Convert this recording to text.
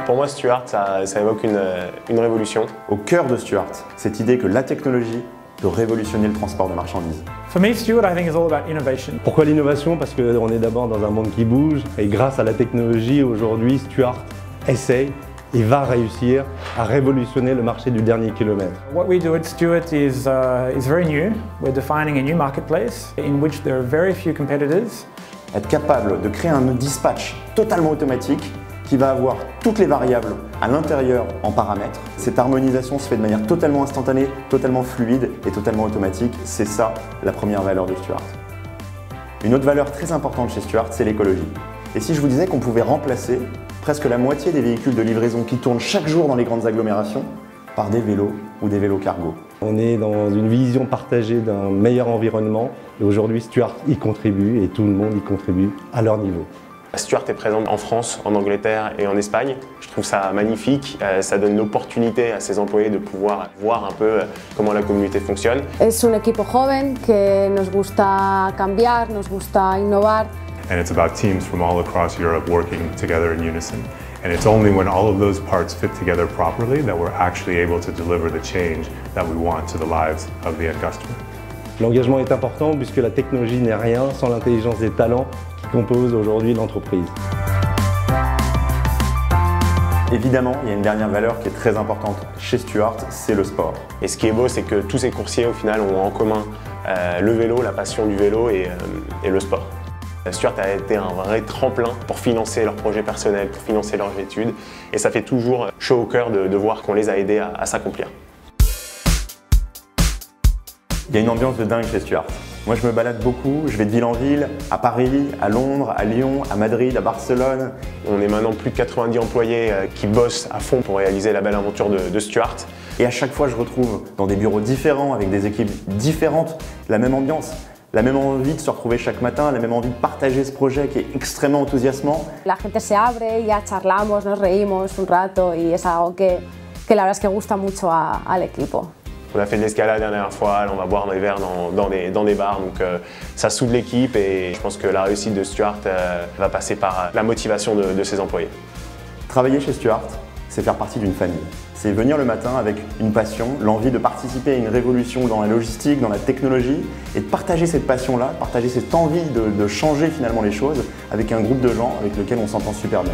Pour moi, Stuart, ça évoque une révolution. Au cœur de Stuart, cette idée que la technologie peut révolutionner le transport de marchandises. For me, Stuart, I think, is all about innovation. Pourquoi l'innovation? Parce qu'on est d'abord dans un monde qui bouge et grâce à la technologie, aujourd'hui, Stuart essaye et va réussir à révolutionner le marché du dernier kilomètre. What we do at Stuart is very new. We're defining a new marketplace in which there are very few competitors. Être capable de créer un dispatch totalement automatique qui va avoir toutes les variables à l'intérieur en paramètres. Cette harmonisation se fait de manière totalement instantanée, totalement fluide et totalement automatique. C'est ça la première valeur de Stuart. Une autre valeur très importante chez Stuart, c'est l'écologie. Et si je vous disais qu'on pouvait remplacer presque la moitié des véhicules de livraison qui tournent chaque jour dans les grandes agglomérations par des vélos ou des vélos cargo. On est dans une vision partagée d'un meilleur environnement et aujourd'hui Stuart y contribue et tout le monde y contribue à leur niveau. Stuart est présent en France, en Angleterre et en Espagne. Je trouve ça magnifique, ça donne l'opportunité à ses employés de pouvoir voir un peu comment la communauté fonctionne. Es un equipo joven que nos gusta cambiar, nos gusta innovar. And it's about teams from all across Europe working together in unison. And it's only when all of those parts fit together properly that we're actually able to deliver the change that we want to the lives of the end customer. L'engagement est important puisque la technologie n'est rien sans l'intelligence des talents qui composent aujourd'hui l'entreprise. Évidemment, il y a une dernière valeur qui est très importante chez Stuart, c'est le sport. Et ce qui est beau, c'est que tous ces coursiers, au final, ont en commun le vélo, la passion du vélo et le sport. Stuart a été un vrai tremplin pour financer leurs projets personnels, pour financer leurs études. Et ça fait toujours chaud au cœur de voir qu'on les a aidés à s'accomplir. Il y a une ambiance de dingue chez Stuart. Moi, je me balade beaucoup, je vais de ville en ville, à Paris, à Londres, à Lyon, à Madrid, à Barcelone. On est maintenant plus de 90 employés qui bossent à fond pour réaliser la belle aventure de Stuart. Et à chaque fois, je retrouve dans des bureaux différents, avec des équipes différentes, la même ambiance. La même envie de se retrouver chaque matin, la même envie de partager ce projet qui est extrêmement enthousiasmant. La gente se abre, ya charlamos, nos reímos un rato y es algo que la verdad es que gusta mucho al equipo. On a fait de l'escalade la dernière fois, là on va boire des verres dans des bars, donc ça soude l'équipe et je pense que la réussite de Stuart va passer par la motivation de ses employés. Travailler chez Stuart, c'est faire partie d'une famille. C'est venir le matin avec une passion, l'envie de participer à une révolution dans la logistique, dans la technologie et de partager cette passion-là, partager cette envie de changer finalement les choses avec un groupe de gens avec lequel on s'entend super bien.